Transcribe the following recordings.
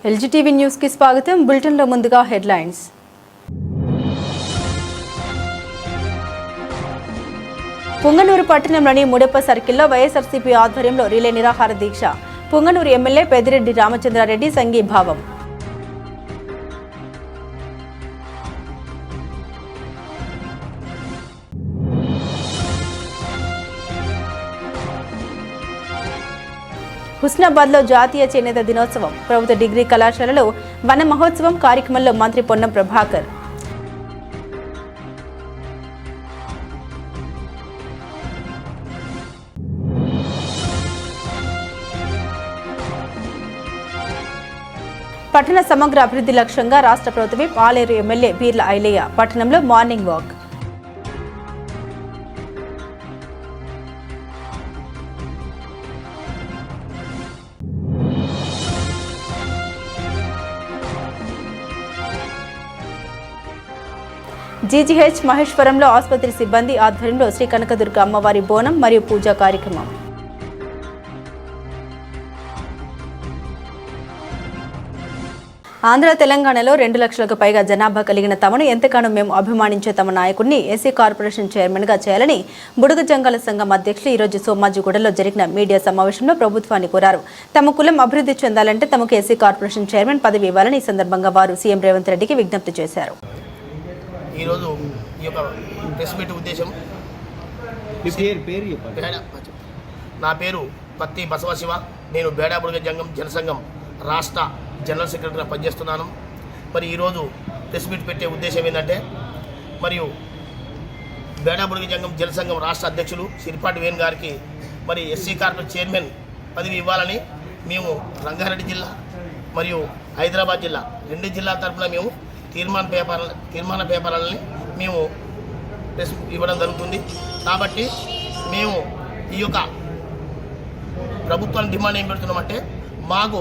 ఎల్జీటీవీ news కి స్వాగతం. Bulletin లో ముందుగా హెడ్లైన్స్. పుంగనూరు పట్టణంలోని ముడప్ప సర్కిల్లో వైఎస్ఆర్సీపీ ఆధ్వర్యంలో రిలే నిరాహార దీక్ష. పుంగనూరు ఎమ్మెల్యే పెద్దిరెడ్డి రామచంద్రారెడ్డి సంఘీభావం. హుస్నాబాద్లో జాతీయ చేనేత దినోత్సవం. ప్రభుత్వ డిగ్రీ కళాశాలలో వన మహోత్సవం కార్యక్రమంలో మంత్రి పొన్నం ప్రభాకర్. పట్టణ సమగ్ర అభివృద్ధి లక్ష్యంగా రాష్ట్ర ప్రభుత్వమే పాలేరు ఎమ్మెల్యే బీర్ల ఐలయ్య పట్టణంలో మార్నింగ్ వాక్. జీజీహెచ్ మహేశ్వరంలో ఆసుపత్రి సిబ్బంది ఆధ్వర్యంలో శ్రీ కనకదుర్గ అమ్మవారి బోనం మరియు పూజా కార్యక్రమం. ఆంధ్ర తెలంగాణలో 2 లక్షలకు పైగా జనాభా కలిగిన తమను ఎంతగానో మేము అభిమానించే తమ నాయకుడిని ఎస్సీ కార్పొరేషన్ చైర్మన్గా చేయాలని బుడుగ జంగాల సంఘం అధ్యక్షులు ఈరోజు సోమాజిగూడలో జరిగిన మీడియా సమావేశంలో ప్రభుత్వాన్ని కోరారు. తమ కులం అభివృద్ధి చెందాలంటే తమకు ఎస్సీ కార్పొరేషన్ చైర్మన్ పదవి ఇవ్వాలని ఈ సందర్భంగా వారు సీఎం రేవంత్ రెడ్డికి విజ్ఞప్తి చేశారు. ఈరోజు ఈ యొక్క ప్రెస్ మీట్ ఉద్దేశం, నా పేరు పత్తి బసవశివ. నేను బేడాబుడుగ జంగం జనసంఘం రాష్ట్ర జనరల్ సెక్రటరీగా పనిచేస్తున్నాను. మరి ఈరోజు ప్రెస్ మీట్ పెట్టే ఉద్దేశం ఏంటంటే, మరియు బేడాబుడుగ జంగం జనసంఘం రాష్ట్ర అధ్యక్షులు సిరిపాటి వేణు గారికి మరి ఎస్సీ కార్పొరేషన్ చైర్మన్ పదవి ఇవ్వాలని మేము రంగారెడ్డి జిల్లా మరియు హైదరాబాద్ జిల్లా 2 జిల్లాల తరఫున మేము తీర్మాన పేపర్లని మేము ఇవ్వడం జరుగుతుంది. కాబట్టి మేము ఈ యొక్క ప్రభుత్వాన్ని డిమాండ్ ఏం పెడుతున్నామంటే, మాకు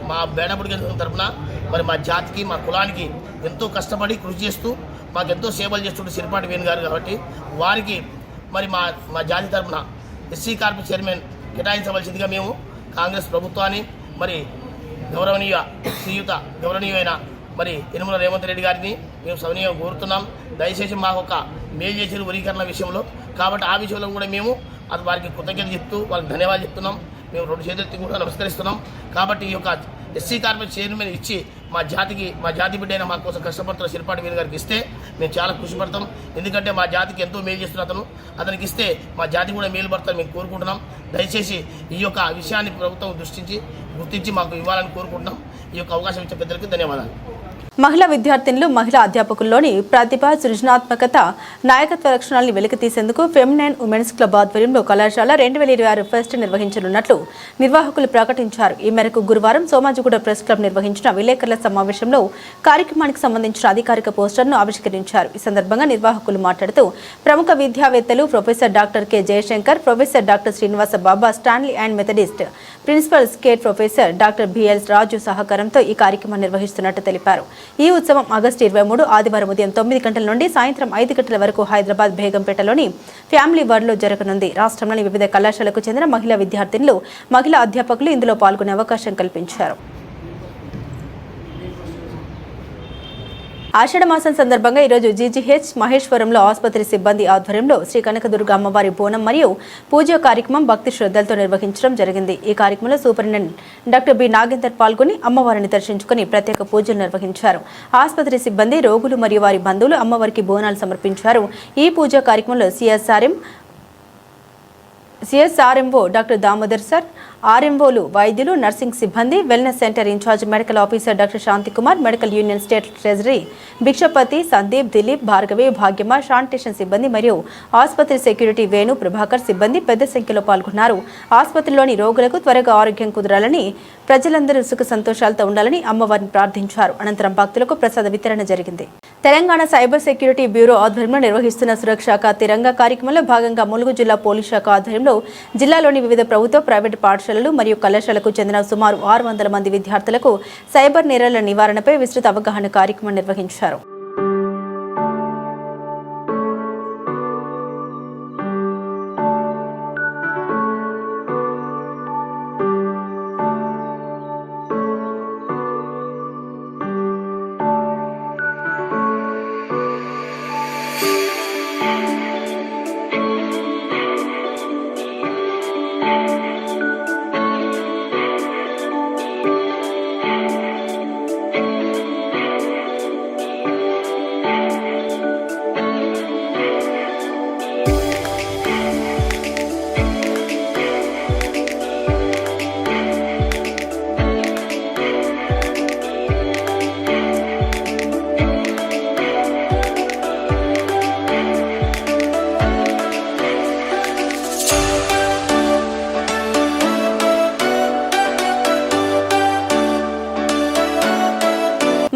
మా బేడబుడిగ తరఫున మరి మా జాతికి మా కులానికి ఎంతో కష్టపడి కృషి చేస్తూ మాకు ఎంతో సేవలు చేస్తుంటే సిరిపాటి వేణు గారు, కాబట్టి వారికి మరి మా జాతి తరఫున ఎస్సీ కార్పొరేషన్ చైర్మన్ కేటాయించవలసిందిగా మేము కాంగ్రెస్ ప్రభుత్వాన్ని మరి గౌరవనీయమైన మరి యనమల రేవంత్ రెడ్డి గారిని మేము సవినీయంగా కోరుతున్నాం. దయచేసి మాకు ఒక మేలు చేసిన వర్గీకరణ విషయంలో, కాబట్టి ఆ విషయంలో కూడా మేము అది వారికి కృతజ్ఞత చెప్తూ వాళ్ళకి ధన్యవాదాలు చెప్తున్నాం. మేము 2 చేతులెత్తి కూడా నమస్కరిస్తున్నాం. కాబట్టి ఈ యొక్క ఎస్సీ కార్పొరేషన్ చైర్మన్ ఇచ్చి మా జాతి బిడ్డ అయిన మా కోసం కష్టపడుతున్న సిరిపాటి వేణు గారికి ఇస్తే మేము చాలా కృషి పడతాం. ఎందుకంటే మా జాతికి ఎంతో మేలు చేస్తున్న అతనికి ఇస్తే మా జాతి కూడా మేలు పడతాను మేము కోరుకుంటున్నాం. దయచేసి ఈ యొక్క విషయాన్ని ప్రభుత్వం గుర్తించి మాకు ఇవ్వాలని కోరుకుంటున్నాం. ఈ యొక్క అవకాశం ఇచ్చే పెద్దలకు ధన్యవాదాలు. మహిళా విద్యార్థినులు, మహిళా అధ్యాపకుల్లోని ప్రతిభ, సృజనాత్మకత, నాయకత్వ లక్షణాలను వెలికితీసేందుకు ఫెమినైన్ ఉమెన్స్ క్లబ్ ఆధ్వర్యంలో కళాశాల 2026 ఫెస్ట్ నిర్వహించనున్నట్లు నిర్వాహకులు ప్రకటించారు. ఈ మేరకు గురువారం సోమాజిగూడ ప్రెస్ క్లబ్ నిర్వహించిన విలేకరుల సమావేశంలో కార్యక్రమానికి సంబంధించిన అధికారిక పోస్టర్ను ఆవిష్కరించారు. ఈ సందర్భంగా నిర్వాహకులు మాట్లాడుతూ ప్రముఖ విద్యావేత్తలు professor doctor K Jayashankar, professor doctor Srinivasa Baba, Stanley and Methodist principal స్కేట్ ప్రొఫెసర్ డాక్టర్ బిఎల్ రాజు సహకారంతో ఈ కార్యక్రమం నిర్వహిస్తున్నట్టు తెలిపారు. ఈ ఉత్సవం ఆగస్టు 23 ఆదివారం ఉదయం 9 గంటల నుండి సాయంత్రం 5 గంటల వరకు హైదరాబాద్ బేగంపేటలోని ఫ్యామిలీ వర్డ్లో జరగనుంది. రాష్ట్రంలోని వివిధ కళాశాలకు చెందిన మహిళా విద్యార్థినులు, మహిళా అధ్యాపకులు ఇందులో పాల్గొనే అవకాశం కల్పించారు. ఆషాఢ మాసం సందర్భంగా ఈరోజు జీజీహెచ్ మహేశ్వరంలో ఆసుపత్రి సిబ్బంది ఆధ్వర్యంలో శ్రీ కనకదుర్గ అమ్మవారి బోనం మరియు పూజా కార్యక్రమం భక్తి శ్రద్ధలతో నిర్వహించడం జరిగింది. ఈ కార్యక్రమంలో సూపరింటెండెంట్ డాక్టర్ బి నాగేందర్ పాల్గొని అమ్మవారిని దర్శించుకుని ప్రత్యేక పూజలు నిర్వహించారు. ఆసుపత్రి సిబ్బంది, రోగులు మరియు వారి బంధువులు అమ్మవారికి బోనాలు సమర్పించారు. ఈ పూజా కార్యక్రమంలో సిఎస్ఆర్ఎంఓ డాక్టర్ దామోదర్ సార్, ఆర్ఎంఓలు, వైద్యులు, నర్సింగ్ సిబ్బంది, wellness centre in-charge medical officer doctor Shantikumar, medical union state treasury Bhikshapati, Sandeep, Dilip, Bhargavi, Bhagyamma, sanitation సిబ్బంది మరియు ఆసుపత్రి సెక్యూరిటీ వేణు, ప్రభాకర్ సిబ్బంది పెద్ద సంఖ్యలో పాల్గొన్నారు. ఆసుపత్రిలోని రోగులకు త్వరగా ఆరోగ్యం కుదరాలని, ప్రజలందరూ సుఖ సంతోషాలతో ఉండాలని అమ్మవారిని ప్రార్థించారు. అనంతరం భక్తులకు ప్రసాద వితరణ జరిగింది. తెలంగాణ సైబర్ సెక్యూరిటీ బ్యూరో ఆధ్వర్యంలో నిర్వహిస్తున్న సురక్షాక తిరంగా కార్యక్రమంలో భాగంగా ములుగు జిల్లా పోలీస్ శాఖ ఆధ్వర్యంలో జిల్లాలోని వివిధ ప్రభుత్వ, ప్రైవేటు పాఠశాలలు మరియు కళాశాలకు చెందిన సుమారు 600 మంది విద్యార్థులకు సైబర్ నేరాల నివారణపై విస్తృత అవగాహన కార్యక్రమం నిర్వహించారు.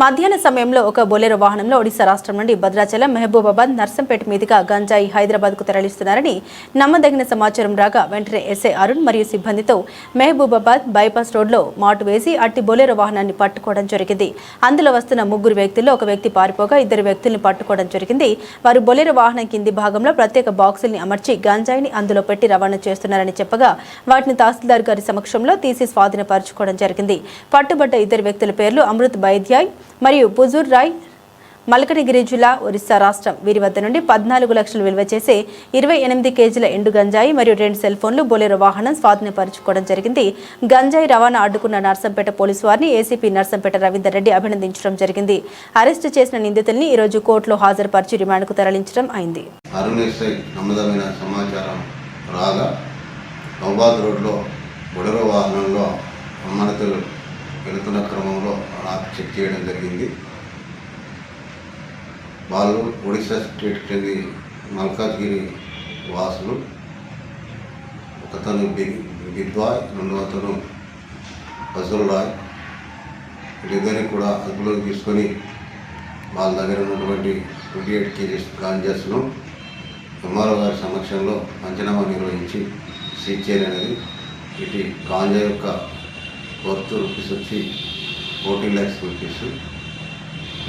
మధ్యాహ్న సమయంలో ఒక బొలెరో వాహనంలో ఒడిశా రాష్ట్రం నుండి భద్రాచలం, మహబూబాబాద్, నర్సంపేట మీదుగా గంజాయి హైదరాబాద్కు తరలిస్తున్నారని నమ్మదగిన సమాచారం రాగా వెంటనే ఎస్ఐ అరుణ్ మరియు సిబ్బందితో మహబూబాబాద్ బైపాస్ రోడ్లో మాటు వేసి అట్టి బొలెరో వాహనాన్ని పట్టుకోవడం జరిగింది. అందులో వస్తున్న 3 వ్యక్తుల్లో ఒక వ్యక్తి పారిపోగా 2 వ్యక్తుల్ని పట్టుకోవడం జరిగింది. వారు బొలెరో వాహనం కింది భాగంలో ప్రత్యేక బాక్సుల్ని అమర్చి గంజాయిని అందులో పెట్టి రవాణా చేస్తున్నారని చెప్పగా వాటిని తహసీల్దార్ గారి సమక్షంలో తీసి స్వాధీనపరచుకోవడం జరిగింది. పట్టుబడ్డ 2 వ్యక్తుల పేర్లు అమృత్ బైద్యాయ్ మరియు పుజూర్ రాయ్, మల్కనగిరి జిల్లా, ఒరిస్సా రాష్ట్రం. వీరి వద్ద నుండి 14 లక్షలు విలువ చేసే 28 కేజీల ఎండు గంజాయి మరియు 2 సెల్ ఫోన్లు, బొలెరో వాహనం స్వాధీనపరచుకోవడం జరిగింది. గంజాయి రవాణా అడ్డుకున్న నర్సంపేట పోలీసు వారిని ఏసీపీ నర్సంపేట రవీందర్ రెడ్డి అభినందించడం జరిగింది. అరెస్టు చేసిన నిందితుల్ని ఈ రోజు కోర్టులో హాజరుపరిచి రిమాండ్కు తరలించడం అయింది. నమ్మదమైన సమాచారం రాగా నౌబాద్ రోడ్లో బొలెరో వాహనంలో అనుమానితులు వెళుతున్న క్రమంలో చెక్ చేయడం జరిగింది. వాళ్ళు ఒడిశా స్టేట్ చెంది మల్కాజ్గిరి వాసులు. ఒకతను బిద్వాయ్, రెండవతను ఫజల్ రాయ్. వీళ్ళిద్దరిని కూడా అదుపులోకి తీసుకొని వాళ్ళ దగ్గర ఉన్నటువంటి 28 కేజీస్ గాంజాస్ను ఎంఆర్ఓ గారి సమక్షంలో పంచనామా నిర్వహించి సీజ్ చేయననేది. ఇటు గాంజా యొక్క వర్త్ రూపీస్ వచ్చి 14 lakhs రూపీస్.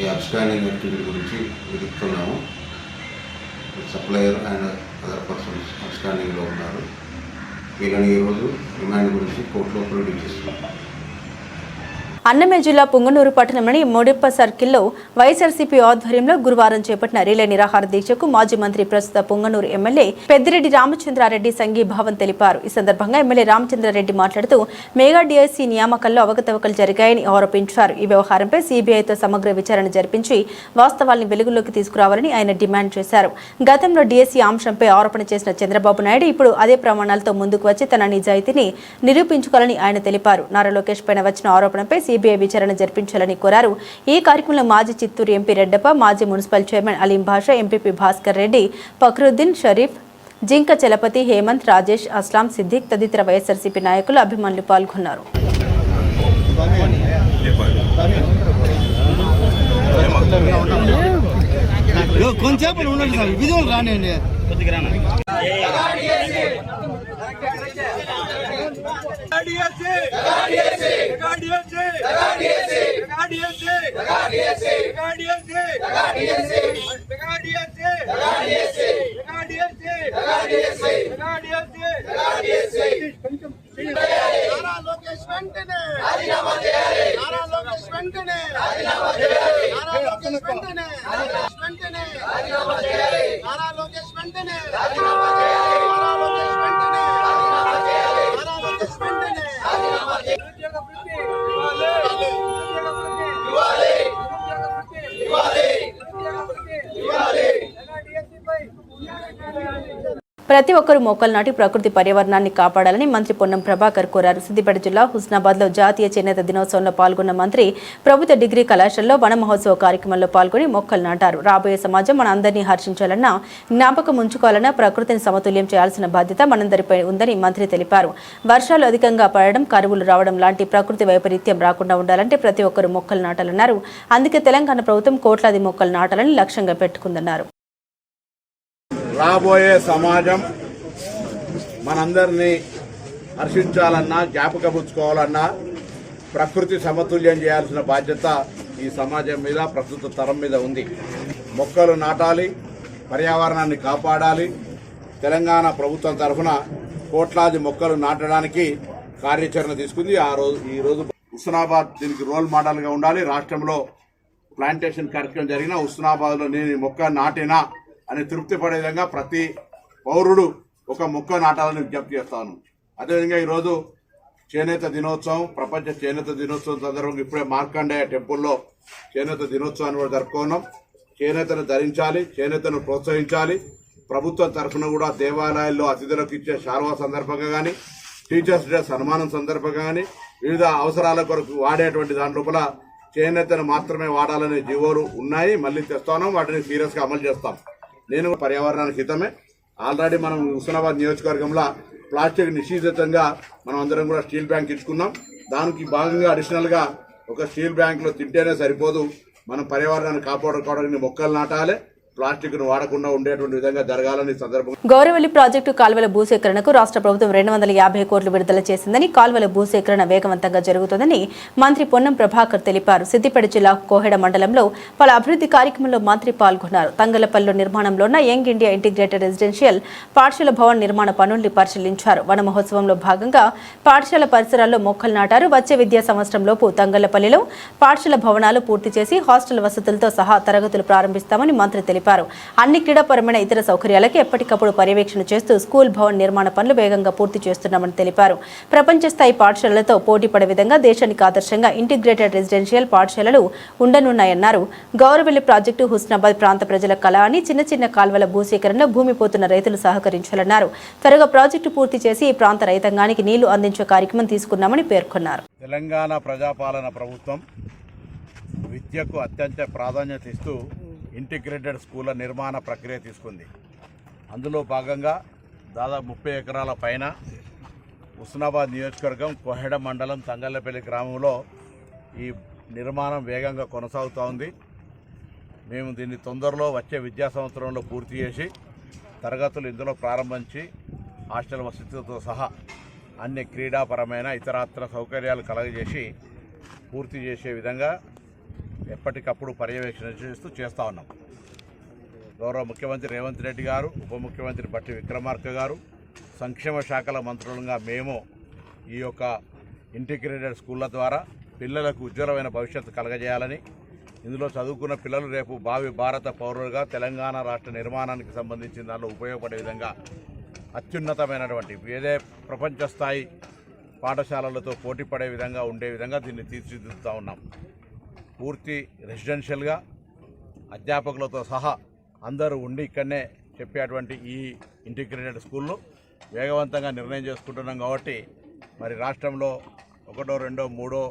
ఈ అబ్స్టాండింగ్ యాక్టివిటీ గురించి వెతుకుతున్నాము. సప్లయర్ అండ్ అదర్ పర్సన్స్ అబ్స్టాండింగ్లో ఉన్నారు. వీళ్ళని ఈరోజు రిమాండ్ గురించి కోర్టులో ప్రొడ్యూస్ చేస్తున్నాము. అన్నమయ్య జిల్లా పుంగనూరు పట్టణంలోని మొడిప్ప సర్కిల్లో వైఎస్ఆర్సీపీ ఆధ్వర్యంలో గురువారం చేపట్టిన రిలే నిరాహార దీక్షకు మాజీ మంత్రి, ప్రస్తుత పుంగనూరు ఎమ్మెల్యే పెద్దిరెడ్డి రామచంద్రారెడ్డి సంఘీభావం తెలిపారు. ఈ సందర్భంగా ఎమ్మెల్యే రామచంద్రారెడ్డి మాట్లాడుతూ మెగా డిఎస్సీ నియామకాల్లో అవకతవకలు జరిగాయని ఆరోపించారు. ఈ వ్యవహారంపై సీబీఐతో సమగ్ర విచారణ జరిపించి వాస్తవాల్ని వెలుగులోకి తీసుకురావాలని ఆయన డిమాండ్ చేశారు. గతంలో డిఎస్సీ అంశంపై ఆరోపణ చేసిన చంద్రబాబు నాయుడు ఇప్పుడు అదే ప్రమాణాలతో ముందుకు వచ్చి తన నిజాయితీని నిరూపించుకోవాలని ఆయన తెలిపారు. నారా లోకేష్ పైన వచ్చిన ఆరోపణపై సీబీఐ విచారణ జరిపించాలని కోరారు. ఈ కార్యక్రమంలో మాజీ చిత్తూరు ఎంపీ రెడ్డప్ప, మాజీ మున్సిపల్ చైర్మన్ అలీం భాషా, ఎంపీపీ భాస్కర్ రెడ్డి, ఫక్రుద్దీన్, షరీఫ్, జింక చలపతి, హేమంత్, రాజేష్, అస్లాం, సిద్దిక్ తదితర వైఎస్ఆర్సీపీ నాయకులు, అభిమానులు పాల్గొన్నారు. ప్రతి ఒక్కరూ మొక్కలు నాటి ప్రకృతి పర్యావరణాన్ని కాపాడాలని మంత్రి పొన్నం ప్రభాకర్ కోరారు. సిద్దిపేట జిల్లా హుస్నాబాద్లో జాతీయ చేనేత దినోత్సవంలో పాల్గొన్న మంత్రి ప్రభుత్వ డిగ్రీ కళాశాలలో వన మహోత్సవ కార్యక్రమంలో పాల్గొని మొక్కలు నాటారు. రాబోయే సమాజం మన అందరినీ హర్షించాలన్నా, జ్ఞాపకం ఉంచుకోవాలన్నా ప్రకృతిని సమతుల్యం చేయాల్సిన బాధ్యత మనందరిపై ఉందని మంత్రి తెలిపారు. వర్షాలు అధికంగా పడడం, కరువులు రావడం లాంటి ప్రకృతి వైపరీత్యం రాకుండా ఉండాలంటే ప్రతి ఒక్కరూ మొక్కలు నాటాలన్నారు. అందుకే తెలంగాణ ప్రభుత్వం కోట్లాది మొక్కలు నాటాలని లక్ష్యంగా పెట్టుకుందన్నారు. రాబోయే సమాజం మనందరినీ హర్షించాలన్నా, జ్ఞాపకపుచ్చుకోవాలన్నా ప్రకృతి సమతుల్యం చేయాల్సిన బాధ్యత ఈ సమాజం మీద, ప్రస్తుత తరం మీద ఉంది. మొక్కలు నాటాలి, పర్యావరణాన్ని కాపాడాలి. తెలంగాణ ప్రభుత్వం తరఫున కోట్లాది మొక్కలు నాటడానికి కార్యాచరణ తీసుకుంది. ఈరోజు హుస్నాబాద్ దీనికి రోల్ మోడల్గా ఉండాలి. రాష్ట్రంలో ప్లాంటేషన్ కార్యక్రమం జరిగిన హుస్నాబాద్లో నేను మొక్క నాటినా అని తృప్తి పడే విధంగా ప్రతి పౌరుడు ఒక మొక్క నాటాలని విజ్ఞప్తి చేస్తాను. అదేవిధంగా ఈరోజు చేనేత దినోత్సవం, ప్రపంచ చేనేత దినోత్సవం సందర్భంగా ఇప్పుడే మార్కండేయ టెంపుల్లో చేనేత దినోత్సవాన్ని కూడా జరుపుకున్నాం. చేనేతను ధరించాలి, చేనేతను ప్రోత్సహించాలి. ప్రభుత్వం తరఫున కూడా దేవాలయాల్లో అతిథులకు ఇచ్చే శాల్వా సందర్భంగా కానీ, టీచర్స్ డే సన్మానం సందర్భంగా కానీ, వివిధ అవసరాల కొరకు వాడేటువంటి దాని లోపల చేనేతను మాత్రమే వాడాలనే జీవోలు ఉన్నాయి. మళ్ళీ తెస్తాను, వాటిని సీరియస్గా అమలు చేస్తాం. నేను పర్యావరణానికి హితమే. ఆల్రెడీ మనం హుస్నాబాద్ నియోజకవర్గంలో ప్లాస్టిక్ నిషేధితంగా మనం అందరం కూడా స్టీల్ బ్యాంక్ ఇచ్చుకున్నాం. దానికి భాగంగా అడిషనల్గా ఒక స్టీల్ బ్యాంకులో తింటేనే సరిపోదు, మనం పర్యావరణాన్ని కాపాడుకోవడానికి మొక్కలు నాటాలి, ప్లాస్టిక్ను వాడకుండా ఉండేటువంటి విధంగా జరగాలని సందర్భంగా గౌరవల్లి ప్రాజెక్టు కాల్వల భూసేకరణకు రాష్ట్ర ప్రభుత్వం 250 కోట్లు విడుదల చేసిందని, కాల్వల భూసేకరణ వేగవంతంగా జరుగుతుందని మంత్రి పొన్నం ప్రభాకర్ తెలిపారు. సిద్దిపేట జిల్లా కోహెడ మండలంలో పలు అభివృద్ధి కార్యక్రమంలో మంత్రి పాల్గొన్నారు. తంగలపల్లిలో నిర్మాణంలో ఉన్న యంగ్ ఇండియా ఇంటిగ్రేటెడ్ రెసిడెన్షియల్ పాఠశాల భవన్ నిర్మాణ పనుల్ని పరిశీలించారు. వన మహోత్సవంలో భాగంగా పాఠశాల పరిసరాల్లో మొక్కలు నాటారు. వచ్చే విద్యా సంవత్సరంలోపు తంగలపల్లిలో పాఠశాల భవనాలు పూర్తి చేసి హాస్టల్ వసతులతో సహా తరగతులు ప్రారంభిస్తామని మంత్రి తెలిపారు. అన్ని క్రీడాపరమైన ఇతర సౌకర్యాలకు ఎప్పటికప్పుడు పర్యవేక్షణ చేస్తూ స్కూల్ భవన్ నిర్మాణ పనులు వేగంగా పూర్తి చేస్తున్నామని తెలిపారు. ప్రపంచ స్థాయి పాఠశాలలతో పోటీ పడే విధంగా దేశానికి ఆదర్శంగా ఇంటిగ్రేటెడ్ రెసిడెన్షియల్ పాఠశాలలు ఉండనున్నాయన్నారు. గౌరవల్లి ప్రాజెక్టు హుస్నాబాద్ ప్రాంత ప్రజల కళ అని చిన్న చిన్న కాల్వల భూసేకరణలో భూమి పోతున్న రైతులు సహకరించాలన్నారు. త్వరగా ప్రాజెక్టు పూర్తి చేసి ఈ ప్రాంత రైతాంగానికి నీళ్లు అందించే కార్యక్రమం తీసుకున్నామని పేర్కొన్నారు. తెలంగాణ ప్రజాపాలన ప్రభుత్వం విద్యకు అత్యంత ప్రాధాన్యత ఇస్తూ ఇంటిగ్రేటెడ్ స్కూళ్ళ నిర్మాణ ప్రక్రియ తీసుకుంది. అందులో భాగంగా దాదాపు 30 ఎకరాల పైన హుస్నాబాద్ నియోజకవర్గం కోహెడ మండలం తంగళ్ళపల్లి గ్రామంలో ఈ నిర్మాణం వేగంగా కొనసాగుతూ ఉంది. మేము దీన్ని తొందరలో వచ్చే విద్యా సంవత్సరంలో పూర్తి చేసి తరగతులు ఇందులో ప్రారంభించి హాస్టల్ వసతితో సహా అన్ని క్రీడాపరమైన ఇతరత్ర సౌకర్యాలు కలగజేసి పూర్తి చేసే విధంగా ఎప్పటికప్పుడు పర్యవేక్షణ చేస్తూ ఉన్నాం. గౌరవ ముఖ్యమంత్రి రేవంత్ రెడ్డి గారు, ఉప ముఖ్యమంత్రి బట్టి విక్రమార్క గారు, సంక్షేమ శాఖల మంత్రులుగా మేము ఈ యొక్క ఇంటిగ్రేటెడ్ స్కూళ్ళ ద్వారా పిల్లలకు ఉజ్వలమైన భవిష్యత్తు కలగజేయాలని, ఇందులో చదువుకున్న పిల్లలు రేపు భావి భారత పౌరులుగా తెలంగాణ రాష్ట్ర నిర్మాణానికి సంబంధించిన దానిలో ఉపయోగపడే విధంగా అత్యున్నతమైనటువంటి ఏదే ప్రపంచ స్థాయి పాఠశాలలతో పోటీ పడే విధంగా ఉండే విధంగా దీన్ని తీర్చిదిద్దుతూ ఉన్నాం. పూర్తి రెసిడెన్షియల్గా అధ్యాపకులతో సహా అందరూ ఉండి ఇక్కడనే చెప్పేటువంటి ఈ ఇంటిగ్రేటెడ్ స్కూళ్ళు వేగవంతంగా నిర్ణయం చేసుకుంటున్నాం. కాబట్టి మరి రాష్ట్రంలో 1, 2, 3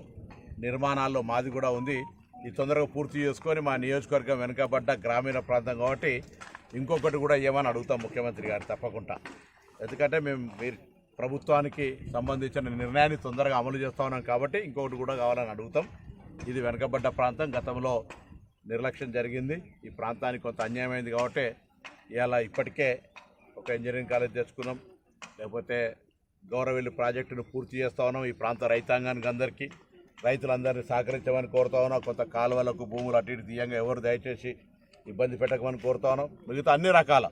నిర్మాణాల్లో మాది కూడా ఉంది. ఈ తొందరగా పూర్తి చేసుకొని మా నియోజకవర్గం వెనుకబడ్డ గ్రామీణ ప్రాంతం కాబట్టి ఇంకొకటి కూడా ఏమని అడుగుతాం ముఖ్యమంత్రి గారు తప్పకుండా. ఎందుకంటే మేము మీరు ప్రభుత్వానికి సంబంధించిన నిర్ణయాన్ని తొందరగా అమలు చేస్తూ ఉన్నాం కాబట్టి ఇంకొకటి కూడా కావాలని అడుగుతాం. ఇది వెనుకబడ్డ ప్రాంతం, గతంలో నిర్లక్ష్యం జరిగింది, ఈ ప్రాంతానికి కొంత అన్యాయమైంది కాబట్టి ఇవాళ ఇప్పటికే ఒక ఇంజనీరింగ్ కాలేజ్ తెచ్చుకున్నాం, లేకపోతే గౌరవల్లి ప్రాజెక్టును పూర్తి చేస్తూ ఉన్నాం. ఈ ప్రాంత రైతాంగానికి అందరికీ రైతులందరినీ సహకరించమని కోరుతా ఉన్నాం. కొంత కాలువలకు భూములు అటు ఇటు తీయంగా ఎవరు దయచేసి ఇబ్బంది పెట్టకమని కోరుతా ఉన్నాం. మిగతా అన్ని రకాల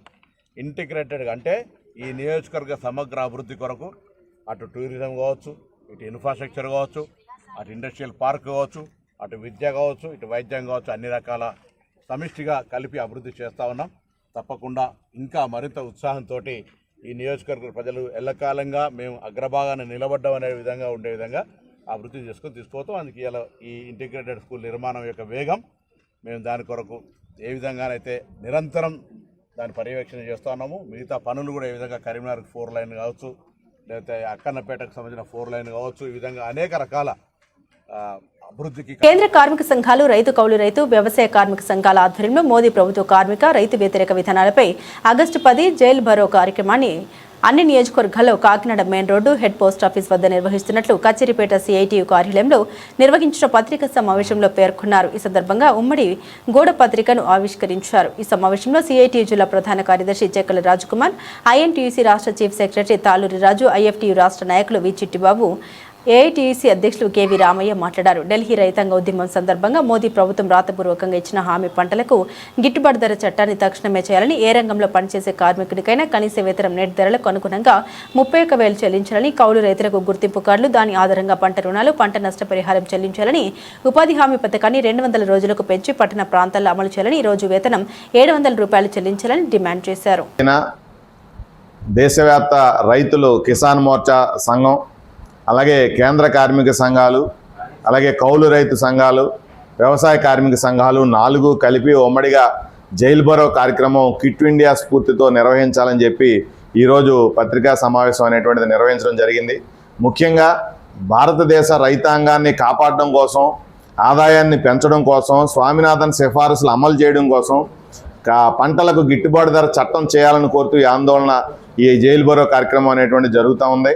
ఇంటిగ్రేటెడ్గా అంటే ఈ నియోజకవర్గ సమగ్ర అభివృద్ధి కొరకు అటు టూరిజం కావచ్చు, ఇటు ఇన్ఫ్రాస్ట్రక్చర్ కావచ్చు, అటు ఇండస్ట్రియల్ పార్క్ కావచ్చు, అటు విద్య కావచ్చు, ఇటు వైద్యం కావచ్చు, అన్ని రకాల సమిష్టిగా కలిపి అభివృద్ధి చేస్తూ ఉన్నాం. తప్పకుండా ఇంకా మరింత ఉత్సాహంతో ఈ నియోజకవర్గ ప్రజలు ఎల్లకాలంగా మేము అగ్రభాగాన్ని నిలబడ్డం అనే విధంగా ఉండే విధంగా అభివృద్ధి చేసుకొని తీసుకుపోతాం. అందుకే ఇలా ఈ ఇంటిగ్రేటెడ్ స్కూల్ నిర్మాణం యొక్క వేగం మేము దాని కొరకు ఏ విధంగానైతే నిరంతరం దాని పర్యవేక్షణ చేస్తూ ఉన్నాము. మిగతా పనులు కూడా ఏ విధంగా కరీంనగర్కి 4 లైన్ కావచ్చు, లేకపోతే అక్కన్నపేటకు సంబంధించిన 4 లైన్ కావచ్చు, ఈ విధంగా అనేక రకాల అభివృద్ధికి కేంద్ర కార్మిక సంఘాలు, రైతు కౌలు రైతు, వ్యవసాయ కార్మిక సంఘాల ఆధ్వర్యంలో మోదీ ప్రభుత్వ కార్మిక, రైతు వ్యతిరేక విధానాలపై ఆగస్టు 10 జైలు భరో కార్యక్రమాన్ని అన్ని నియోజకవర్గాల్లో Kakinada main road, head post office వద్ద నిర్వహిస్తున్నట్లు కచ్చిరిపేట సిఐటియు కార్యాలయంలో నిర్వహించిన పత్రికా సమావేశంలో పేర్కొన్నారు. ఈ సందర్భంగా ఉమ్మడి గోడ పత్రికను ఆవిష్కరించారు. ఈ సమావేశంలో సిఐటియు జిల్లా ప్రధాన కార్యదర్శి చెక్కల రాజకుమార్, ఐఎన్టీయూసీ రాష్ట్ర చీఫ్ సెక్రటరీ తాలూరి రాజు, ఐఎఫ్టీయు రాష్ట్ర నాయకులు వి చిట్టిబాబు, ఏఐటీయూసీ అధ్యక్షులు కేవీ రామయ్య మాట్లాడారు. ఢిల్లీ రైతాంగ ఉద్యమం సందర్భంగా మోదీ ప్రభుత్వం రాతపూర్వకంగా ఇచ్చిన హామీ పంటలకు గిట్టుబాటు ధర చట్టాన్ని తక్షణమే చేయాలని, ఏ రంగంలో పనిచేసే కార్మికుడికైనా కనీస వేతనం నెట్ ధరలకు అనుగుణంగా 31,000 చెల్లించాలని, కౌలు రైతులకు గుర్తింపు కార్డులు, దాని ఆధారంగా పంట రుణాలు, పంట నష్టపరిహారం చెల్లించాలని, ఉపాధి హామీ పథకాన్ని 200 రోజులకు పెంచి పట్టణ ప్రాంతాల్లో అమలు చేయాలని, ఈ రోజు వేతనం 700 రూపాయలు చెల్లించాలని డిమాండ్ చేశారు. దేశవ్యాప్త రైతులు కిసాన్ మోర్చా సంఘం, అలాగే కేంద్ర కార్మిక సంఘాలు, అలాగే కౌలు రైతు సంఘాలు, వ్యవసాయ కార్మిక సంఘాలు 4 కలిపి ఉమ్మడిగా జైలు భరో కార్యక్రమం క్విట్ ఇండియా స్ఫూర్తితో నిర్వహించాలని చెప్పి ఈరోజు పత్రికా సమావేశం అనేటువంటిది నిర్వహించడం జరిగింది. ముఖ్యంగా భారతదేశ రైతాంగాన్ని కాపాడడం కోసం, ఆదాయాన్ని పెంచడం కోసం, స్వామినాథన్ సిఫారసులు అమలు చేయడం కోసం పంటలకు గిట్టుబాటు ధర చట్టం చేయాలని కోరుతూ ఈ ఆందోళన, ఈ జైలు భరో కార్యక్రమం అనేటువంటి జరుగుతూ ఉంది.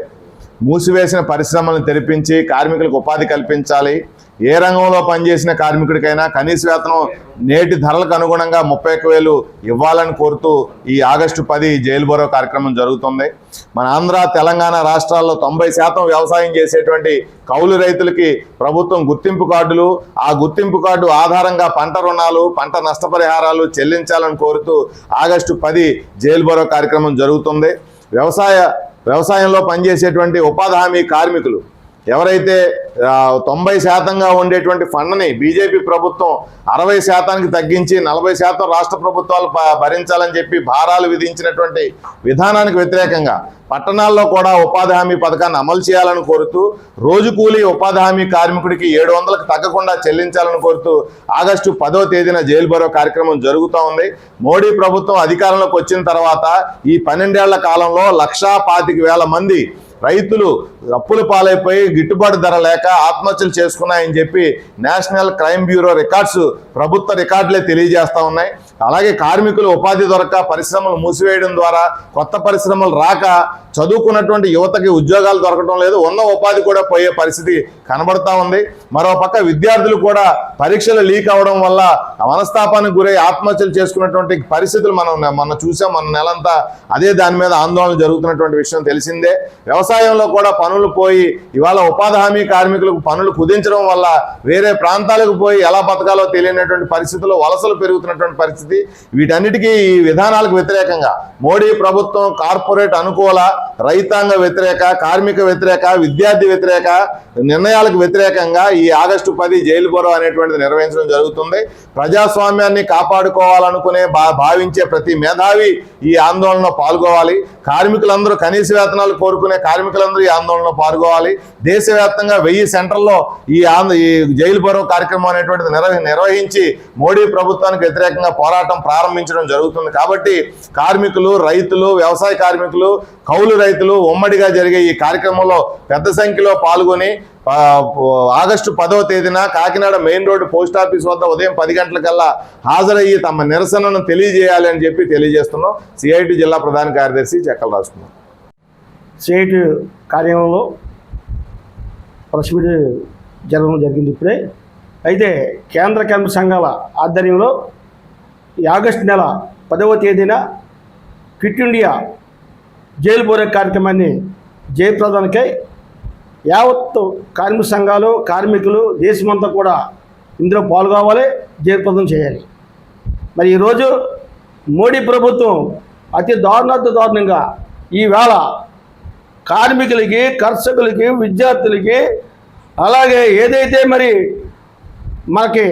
మూసివేసిన పరిశ్రమలను తెరిపించి కార్మికులకు ఉపాధి కల్పించాలి, ఏ రంగంలో పనిచేసిన కార్మికుడికైనా కనీస వేతనం నేటి ధరలకు అనుగుణంగా 31,000 ఇవ్వాలని కోరుతూ ఈ ఆగస్టు 10 జైలు బరో కార్యక్రమం జరుగుతుంది. మన ఆంధ్ర తెలంగాణ రాష్ట్రాల్లో 90% వ్యవసాయం చేసేటువంటి కౌలు రైతులకి ప్రభుత్వం గుర్తింపు కార్డులు, ఆ గుర్తింపు కార్డు ఆధారంగా పంట రుణాలు, పంట నష్టపరిహారాలు చెల్లించాలని కోరుతూ ఆగస్టు 10 జైలు బరో కార్యక్రమం జరుగుతుంది. వ్యవసాయంలో పనిచేసేటువంటి ఉపాధి హామీ కార్మికులు ఎవరైతే 90% ఉండేటువంటి ఫండ్ని బీజేపీ ప్రభుత్వం 60% తగ్గించి 40% రాష్ట్ర ప్రభుత్వాలు భరించాలని చెప్పి భారాలు విధించినటువంటి విధానానికి వ్యతిరేకంగా పట్టణాల్లో కూడా ఉపాధి హామీ పథకాన్ని అమలు చేయాలని కోరుతూ రోజు కూలీ ఉపాధి హామీ కార్మికుడికి 700కు తగ్గకుండా చెల్లించాలని కోరుతూ ఆగస్టు 10వ తేదీన జైలు బరో కార్యక్రమం జరుగుతూ ఉంది. మోడీ ప్రభుత్వం అధికారంలోకి వచ్చిన తర్వాత ఈ 12 ఏళ్ల కాలంలో 1,25,000 మంది రైతులు అప్పుల పాలైపోయి గిట్టుబాటు ధర లేక ఆత్మహత్యలు చేసుకున్నాయని చెప్పి నేషనల్ క్రైమ్ బ్యూరో రికార్డ్స్, ప్రభుత్వ రికార్డులే తెలియజేస్తూ ఉన్నాయి. అలాగే కార్మికులు ఉపాధి దొరక పరిశ్రమలు మూసివేయడం ద్వారా కొత్త పరిశ్రమలు రాక చదువుకున్నటువంటి యువతకి ఉద్యోగాలు దొరకడం లేదు, ఉన్న ఉపాధి కూడా పోయే పరిస్థితి కనబడతా ఉంది. మరోపక్క విద్యార్థులు కూడా పరీక్షలు లీక్ అవడం వల్ల మనస్తాపానికి గురై ఆత్మహత్యలు చేసుకున్నటువంటి పరిస్థితులు మనం చూసాం. మన నెలంతా అదే దాని మీద ఆందోళన జరుగుతున్నటువంటి విషయం తెలిసిందే. వ్యవసాయంలో కూడా పనులు పోయి ఇవాళ ఉపాధి హామీ కార్మికులకు పనులు కుదించడం వల్ల వేరే ప్రాంతాలకు పోయి ఎలా బతకాలో తెలియనటువంటి పరిస్థితుల్లో వలసలు పెరుగుతున్నటువంటి పరిస్థితి. వీటన్నిటికీ ఈ విధానాలకు వ్యతిరేకంగా మోడీ ప్రభుత్వం కార్పొరేట్ అనుకూల, రైతాంగ వ్యతిరేక, కార్మిక వ్యతిరేక, విద్యార్థి వ్యతిరేక నిర్ణయాలకు వ్యతిరేకంగా ఈ ఆగస్టు 10 జైలు బరో అనేటువంటిది నిర్వహించడం జరుగుతుంది. ప్రజాస్వామ్యాన్ని కాపాడుకోవాలనుకునే భావించే ప్రతి మేధావి ఈ ఆందోళనలో పాల్గొవాలి. కార్మికులందరూ కనీస వేతనాలు కోరుకునే కార్మికులందరూ ఈ ఆందోళనలో పాల్గొవాలి. దేశవ్యాప్తంగా 1000 సెంటర్లో ఈ జైలు బరో కార్యక్రమం అనేటువంటిది నిర్వహించి మోడీ ప్రభుత్వానికి వ్యతిరేకంగా పోరాటం ప్రారంభించడం జరుగుతుంది. కాబట్టి కార్మికులు, రైతులు, వ్యవసాయ కార్మికులు, కౌలు రైతులు ఉమ్మడిగా జరిగే ఈ కార్యక్రమంలో పెద్ద సంఖ్యలో పాల్గొని ఆగస్టు 10వ తేదీన Kakinada main road post office వద్ద ఉదయం 10 గంటలకల్లా హాజరయ్యి తమ నిరసనను తెలియజేయాలి అని చెప్పి తెలియజేస్తున్నాం. సిఐటి జిల్లా ప్రధాన కార్యదర్శి చెక్కలు రాసుకున్నాం. సిఐటి కార్యాలయంలో ప్రెస్ మీట్ జరగడం జరిగింది ఇప్పుడే. అయితే కేంద్ర కార్మిక సంఘాల ఆధ్వర్యంలో ఈ ఆగస్టు నెల 10వ తేదీన క్విట్ ఇండియా జైలు బరో కార్యక్రమాన్ని జయప్రదానికై యావత్తు కార్మిక సంఘాలు, కార్మికులు, దేశమంతా కూడా ఇందులో పాల్గొవాలి, జయప్రదం చేయాలి. మరి ఈరోజు మోడీ ప్రభుత్వం అతి దారుణంగా ఈవేళ కార్మికులకి, కర్షకులకి, విద్యార్థులకి, అలాగే ఏదైతే మరి మనకి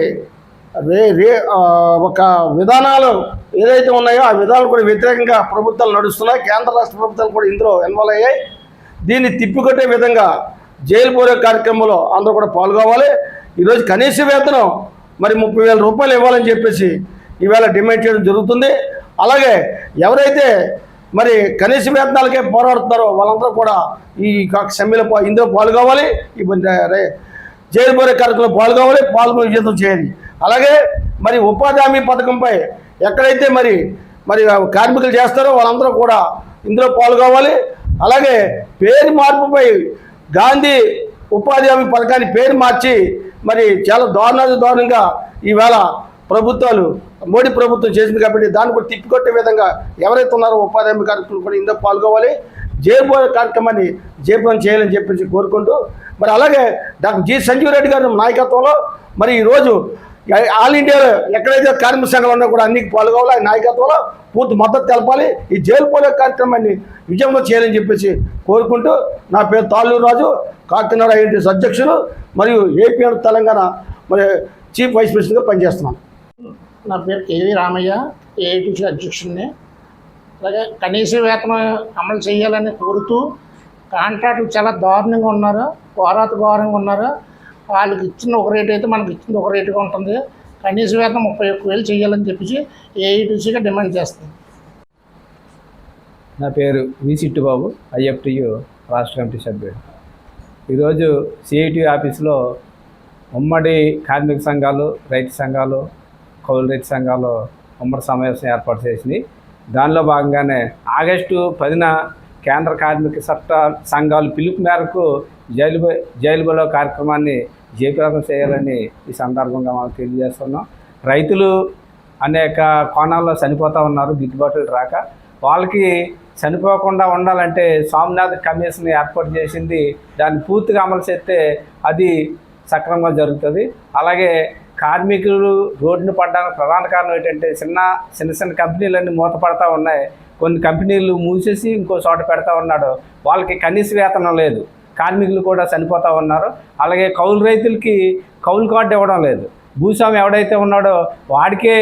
ఒక విధానాలు ఏదైతే ఉన్నాయో ఆ విధానాలు కూడా వ్యతిరేకంగా ప్రభుత్వాలు నడుస్తున్నాయి. కేంద్ర రాష్ట్ర ప్రభుత్వాలు కూడా ఇందులో ఇన్వాల్వ్ అయ్యాయి. దీన్ని తిప్పికొట్టే విధంగా జైలు బరో కార్యక్రమంలో అందరూ కూడా పాల్గొవాలి. ఈరోజు కనీస వేతనం మరి 30,000 రూపాయలు ఇవ్వాలని చెప్పేసి ఈవేళ డిమాండ్ చేయడం జరుగుతుంది. అలాగే ఎవరైతే మరి కనీస వేతనాలకే పోరాడుతున్నారో వాళ్ళందరూ కూడా ఈ సమ్మెలో ఇందులో పాల్గొవాలి. ఈ జైలు బరో కార్యక్రమంలో పాల్గొని విజయం చేయాలి. అలాగే మరి ఉపాధి హామీ పథకంపై ఎక్కడైతే మరి కార్మికులు చేస్తారో వాళ్ళందరూ కూడా ఇందులో పాల్గొవాలి. అలాగే పేరు మార్పుపై గాంధీ ఉపాధి హామీ పథకాన్ని పేరు మార్చి మరి చాలా దారుణంగా ఈవేళ ప్రభుత్వాలు, మోడీ ప్రభుత్వం చేసింది. కాబట్టి దాన్ని కూడా తిప్పికొట్టే విధంగా ఎవరైతే ఉన్నారో ఉపాధి హామీ కార్మికులు కూడా ఇందులో పాల్గొవాలి. జైలు బరో కార్యక్రమాన్ని జయప్రదం చేయాలని చెప్పేసి కోరుకుంటూ మరి అలాగే డాక్టర్ జి సంజీవ్ రెడ్డి గారి నాయకత్వంలో మరి ఈరోజు ఆల్ ఇండియాలో ఎక్కడైతే కార్మిక సంఘాలు ఉన్నా కూడా అన్నికి పాల్గొవాలి. ఆ నాయకత్వంలో పూర్తి మద్దతు తెలపాలి. ఈ జైలు బరో కార్యక్రమాన్ని విజయవంతం చేయాలని చెప్పేసి కోరుకుంటూ నా పేరు తాళ్ళూరు రాజు, కాకినాడ ఐఎన్టీఎస్ అధ్యక్షులు మరియు ఏపీ తెలంగాణ మరి చీఫ్ వైస్ ప్రెసిడెంట్గా పనిచేస్తున్నాను. నా పేరు కేవీ రామయ్య, ఏఐటీసీ అధ్యక్షుడిని. అలాగే కనీస వేతనం అమలు చేయాలని కోరుతూ కాంట్రాక్టులు చాలా దారుణంగా ఉన్నారు, ఘోరంగా ఉన్నారు. వాళ్ళకి ఇచ్చిన ఒక రేటు అయితే మనకి ఇచ్చింది ఒక రేటుగా ఉంటుంది. కనీస వేతనం 31,000 చేయాలని చెప్పేసి ఏఐటీసీగా డిమాండ్ చేస్తుంది. నా పేరు వి సిట్టుబాబు, ఐఎఫ్టియు రాష్ట్ర కమిటీ సభ్యుడు. ఈరోజు సిఐటి ఆఫీసులో ఉమ్మడి కార్మిక సంఘాలు, రైతు సంఘాలు, కౌలు రైతు సంఘాలు ఉమ్మడి సమావేశం ఏర్పాటు చేసింది. దానిలో భాగంగానే ఆగస్టు 10న కేంద్ర కార్మిక చట్ట సంఘాలు పిలుపు మేరకు జైలు బరో కార్యక్రమాన్ని జయప్రదం చేయాలని ఈ సందర్భంగా మనం తెలియజేస్తున్నాం. రైతులు అనేక కోణాల్లో చనిపోతూ ఉన్నారు గిట్టుబాటు రాక. వాళ్ళకి చనిపోకుండా ఉండాలంటే స్వామినాథన్ కమిషన్ ఏర్పాటు చేసింది, దాన్ని పూర్తిగా అమలు చేస్తే అది సక్రమంగా జరుగుతుంది. అలాగే కార్మికులు రోడ్డును పడడానికి ప్రధాన కారణం ఏంటంటే చిన్న కంపెనీలన్నీ మూతపడతా ఉన్నాయి. కొన్ని కంపెనీలు మూసేసి ఇంకో చోట పెడతా ఉన్నాడు. వాళ్ళకి కనీస వేతనం లేదు, కార్మికులు కూడా చనిపోతూ ఉన్నారు. అలాగే కౌలు రైతులకి కౌలు కార్డు ఇవ్వడం లేదు. భూస్వామి ఎవడైతే ఉన్నాడో వాడికే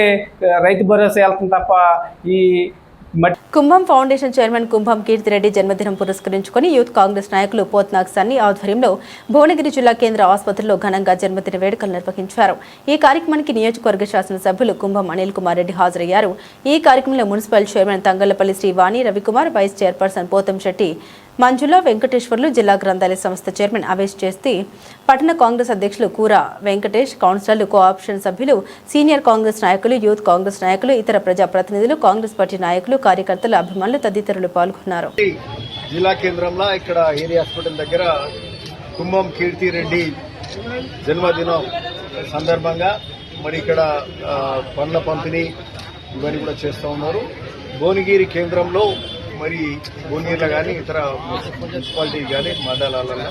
రైతు భరోసా వెళ్తుంది తప్ప ఈ కుంభం ఫౌండేషన్ చైర్మన్ కుంభం కీర్తిరెడ్డి జన్మదినం పురస్కరించుకుని యూత్ కాంగ్రెస్ నాయకులు పోత్నాగ్ సన్ని ఆధ్వర్యంలో భువనగిరి జిల్లా కేంద్ర ఆసుపత్రిలో ఘనంగా జన్మదిన వేడుకలు నిర్వహించారు. ఈ కార్యక్రమానికి నియోజకవర్గ శాసనసభ్యులు కుంభం అనిల్ కుమార్ రెడ్డి హాజరయ్యారు. ఈ కార్యక్రమంలో municipal chairman Thangallapalli Srivani Ravikumar, vice chairperson Pothamsetti Manjula Venkateshwarlu, జిల్లా గ్రంథాలయ సంస్థ చైర్మన్ అవేష్ చేస్తి, పట్టణ కాంగ్రెస్ అధ్యక్షులు కూర వెంకటేష్, కౌన్సిలర్లు, కోఆప్షన్ సభ్యులు, సీనియర్ కాంగ్రెస్ నాయకులు, యూత్ కాంగ్రెస్ నాయకులు, ఇతర ప్రజాప్రతినిధులు, కాంగ్రెస్ పార్టీ నాయకులు, కార్యకర్తలు, అభిమానులు తదితరులు పాల్గొన్నారు. జిల్లా కేంద్రంలో ఇక్కడ ఏరియా హాస్పిటల్ దగ్గర కుంభం కీర్తిరెడ్డి జన్మదినం సందర్భంగా మరి ఇక్కడ పండ్ల పంపిణీ ఇవన్నీ కూడా చేస్తూ ఉన్నారు. భువనగిరి కేంద్రంలో మరి భువనగిరిలో కానీ ఇతర మున్సిపాలిటీ కానీ మండలాలలో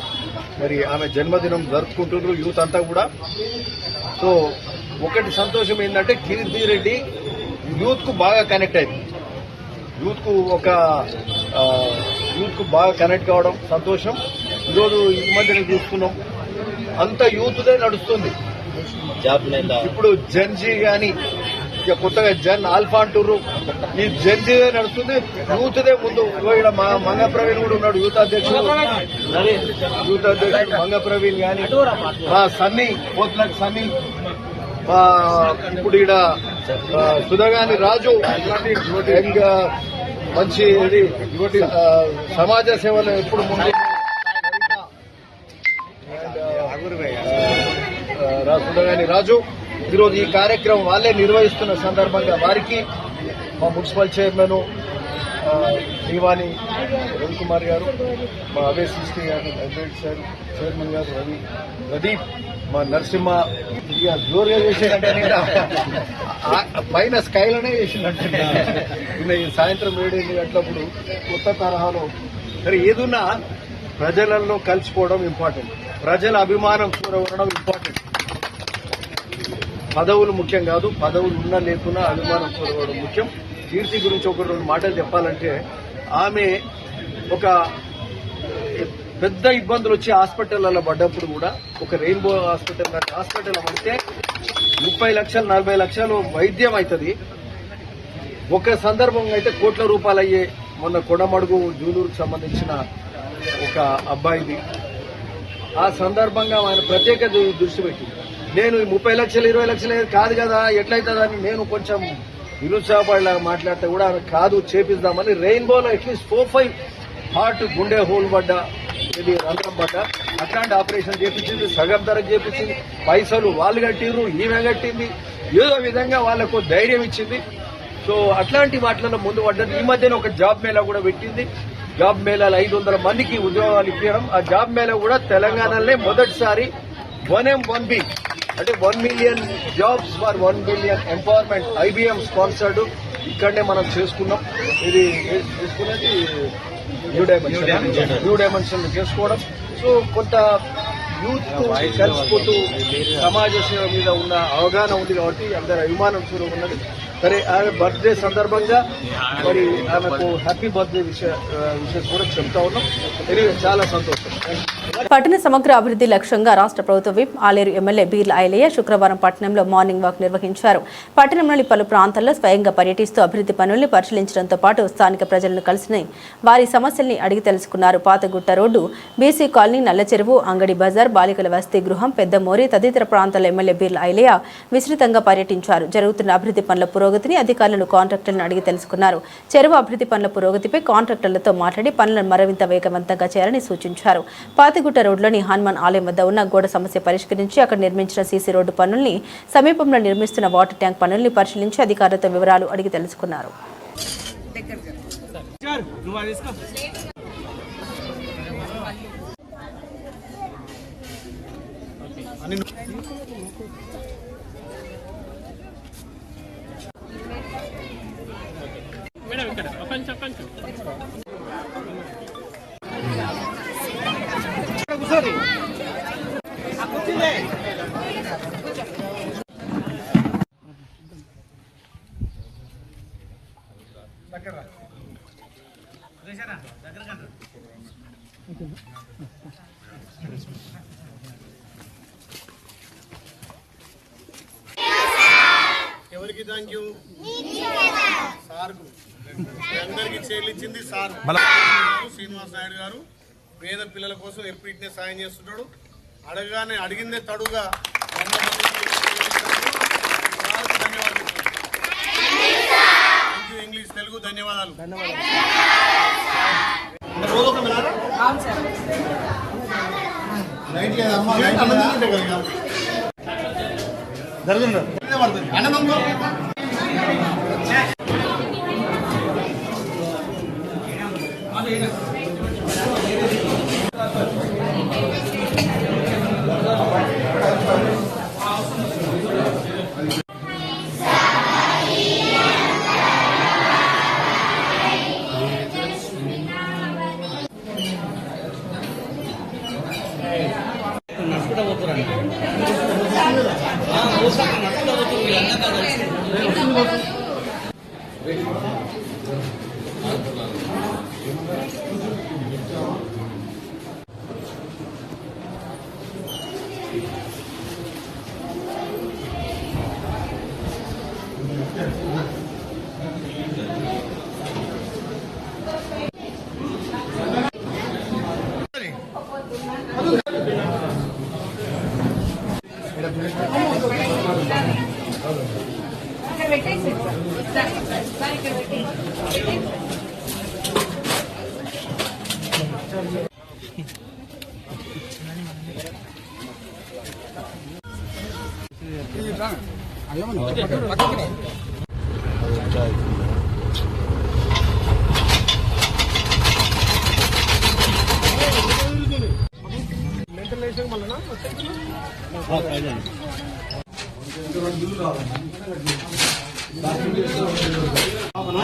మరి ఆమె జన్మదినం జరుపుకుంటున్నారు యూత్ అంతా కూడా. సో ఒకటి సంతోషం ఏంటంటే కీర్తిరెడ్డి యూత్కు బాగా కనెక్ట్ అయింది. యూత్కు బాగా కనెక్ట్ కావడం సంతోషం. ఈరోజు ఈ మధ్యన చూస్తున్నాం అంత యూత్దే నడుస్తుంది. ఇప్పుడు జన్జీ కానీ ఇక కొత్తగా జన్ ఆల్ఫా అంటుర్రు, ఈ జన్జీదే నడుస్తుంది, యూత్దే ముందు. ఇక్కడ మంగ ప్రవీణ్ కూడా ఉన్నాడు, యూత్ అధ్యక్షుడు మంగ ప్రవీణ్ కానీ, మా సన్నీ పోత్లక్ సన్నీ, మా ఇప్పుడు ఇక్కడ సుధగాని రాజు, ఇంకా మంచి సమాజ సేవలు ఎప్పుడు ముందు సుధగాని రాజు. ఈరోజు ఈ కార్యక్రమం వాళ్ళే నిర్వహిస్తున్న సందర్భంగా వారికి మా మున్సిపల్ చైర్మన్ శ్రీవాణి రవికుమార్ గారు, మా అవేష్ సిస్టి గారు, సార్ చైర్మన్ గారు ప్రదీప్, మా నరసింహ జోరుగా చేసిందంటే పైన స్కైలోనే చేసిందంటే ఈ సాయంత్రం 7 గంటలప్పుడు కొత్త తరహాలో సరే ఏదున్నా ప్రజలలో కలిసిపోవడం ఇంపార్టెంట్, ప్రజల అభిమానం కూరవడం ఇంపార్టెంట్. పదవులు ముఖ్యం కాదు, పదవులు ఉన్నా లేకున్నా అభిమానం కోరుకోవడం ముఖ్యం. కీర్తి గురించి ఒక 2 మాటలు చెప్పాలంటే ఆమె ఒక పెద్ద ఇబ్బందులు వచ్చి హాస్పిటళ్లలో పడ్డప్పుడు కూడా ఒక రెయిన్బో హాస్పిటల్ లాంటి హాస్పిటల్ అంటే 30 లక్షలు 40 లక్షలు వైద్యం అవుతుంది. ఒక సందర్భం అయితే కోట్ల రూపాయలు అయ్యే మొన్న కొడమడుగు జూలూరుకు సంబంధించిన ఒక అబ్బాయిది. ఆ సందర్భంగా ఆయన ప్రత్యేక దృష్టి పెట్టింది. నేను 30 లక్షలు 20 లక్షలు కాదు కదా ఎట్లయితుందని నేను కొంచెం నిరుత్సాహపడేలాగా మాట్లాడితే కూడా ఆమె కాదు చేపిద్దామని రెయిన్బోలో అట్లీస్ట్ 4-5 హార్ట్ గుండె హోల్ పడ్డా, ఇది రంధ్రం పడ్డా, అట్లాంటి ఆపరేషన్ చేపించింది. సగం ధరకు చేపించింది, పైసలు వాళ్ళు కట్టిర్రు, ఈమె కట్టింది, ఏదో విధంగా వాళ్లకు ధైర్యం ఇచ్చింది. సో అట్లాంటి వాటిలో ముందు పడ్డది. ఈ మధ్యన ఒక జాబ్ మేళా కూడా పెట్టింది. జాబ్ మేళాలు 500 మందికి ఉద్యోగాలు ఇప్పించడం. ఆ జాబ్ మేళా కూడా తెలంగాణలోనే మొదటిసారి 1M1B అంటే 1 million jobs for 1 billion empowerment IBM sponsored ఇక్కడనే మనం చేసుకున్నాం. ఇది చేసుకున్నది న్యూ డైమెన్షన్ చేసుకోవడం. సో కొంత యూత్ కలిసిపోతూ సమాజ సేవ మీద ఉన్న అవగాహన ఉంది కాబట్టి అందరి అభిమానం చూడ ఉన్నది. సరే ఆమె బర్త్డే సందర్భంగా మరి ఆమెకు హ్యాపీ బర్త్డే విషయం కూడా చెప్తా ఉన్నాం. చాలా సంతోషం. పట్టణ సమగ్ర అభివృద్ధి లక్ష్యంగా రాష్ట్ర ప్రభుత్వ విప్ ఆలేరు ఎమ్మెల్యే బీర్ల ఐలయ్య శుక్రవారం పట్టణంలో మార్నింగ్ వాక్ నిర్వహించారు. పట్టణంలోని పలు ప్రాంతాల్లో స్వయంగా పర్యటిస్తూ అభివృద్ధి పనుల్ని పరిశీలించడంతో పాటు స్థానిక ప్రజలను కలిసి వారి సమస్యల్ని అడిగి తెలుసుకున్నారు. పాతగుట్ట రోడ్డు, బీసీ కాలనీ, నల్ల చెరువు, అంగడి బజార్, బాలికల వసతి గృహం, పెద్దమోరి తదితర ప్రాంతాల్లో ఎమ్మెల్యే బీర్ల ఐలయ్య విస్తృతంగా పర్యటించారు. జరుగుతున్న అభివృద్ధి పనుల పురోగతిని అధికారులను, కాంట్రాక్టర్లను అడిగి తెలుసుకున్నారు. చెరువు అభివృద్ధి పనుల పురోగతిపై కాంట్రాక్టర్లతో మాట్లాడి పనులను మరింత వేగవంతంగా చేయాలని సూచించారు. పాతగుట్ట రోడ్లోని హనుమాన్ ఆలయం వద్ద ఉన్న గోడ సమస్య పరిష్కరించి అక్కడ నిర్మించిన సీసీ రోడ్డు పనుల్ని, సమీపంలో నిర్మిస్తున్న వాటర్ ట్యాంక్ పనుల్ని పరిశీలించి అధికారులతో వివరాలు అడిగి తెలుసుకున్నారు. ఎవరికి థ్యాంక్ యూ సార్కు అందరికీ చెల్లించింది సార్ శ్రీనివాస్ నాయుడు గారు. పేద పిల్లల కోసం ఎప్పుడు ఇట్నే సాయం చేస్తుంటాడు. అడగగానే అడిగిందే తడుగా ధన్యవాదాలు. ఇంగ్లీష్ తెలుగు ధన్యవాదాలు.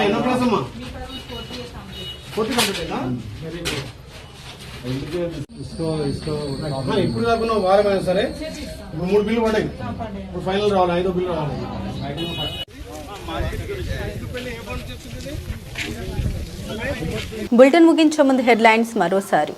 ఎన్నో క్లాస్ అమ్మా? ఇప్పుడు కాకుండా వారం అయినా సరే ఇప్పుడు 3 బిల్లు పడ్డాయి. ఇప్పుడు ఫైనల్ రావాలి, 5వ బిల్లు రావాలి. బులెటిన్ ముగించే ముందు హెడ్లైన్స్ మరోసారి.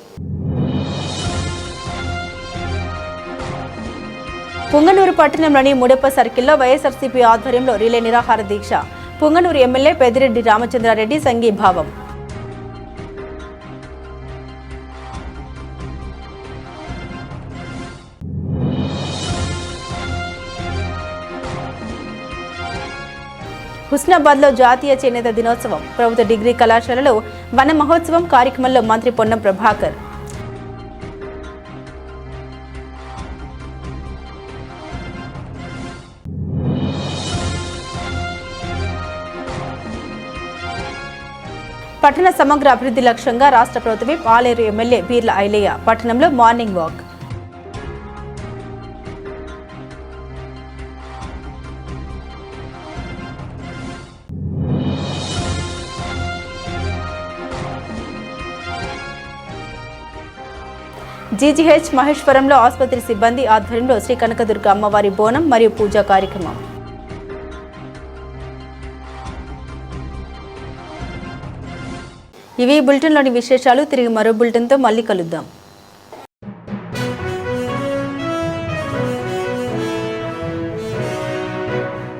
పుంగనూరు పట్టణంలోని ముడప్ప సర్కిల్లో వైఎస్ఆర్సీపీ ఆధ్వర్యంలో రిలే నిరాహార దీక్ష. పుంగనూరు ఎమ్మెల్యే పెద్దిరెడ్డి రామచంద్రారెడ్డి సంఘీభావం. హుస్నాబాద్లో జాతీయ చేనేత దినోత్సవం. ప్రభుత్వ డిగ్రీ కళాశాలలో వన మహోత్సవం కార్యక్రమంలో మంత్రి పొన్నం ప్రభాకర్. పట్టణ సమగ్ర అభివృద్ధి లక్ష్యంగా రాష్ట్ర ప్రభుత్వం ఆలేరు ఎమ్మెల్యే బీర్ల ఐలయ్య పట్టణంలో మార్నింగ్ వాక్. జీజీహెచ్ మహేశ్వరంలో ఆసుపత్రి సిబ్బంది ఆధ్వర్యంలో శ్రీ కనకదుర్గ అమ్మవారి బోనం మరియు పూజా కార్యక్రమం. ఇవి బులెటిన్లోని విశేషాలు. తిరిగి మరో బులెటిన్తో మళ్ళీ కలుద్దాం.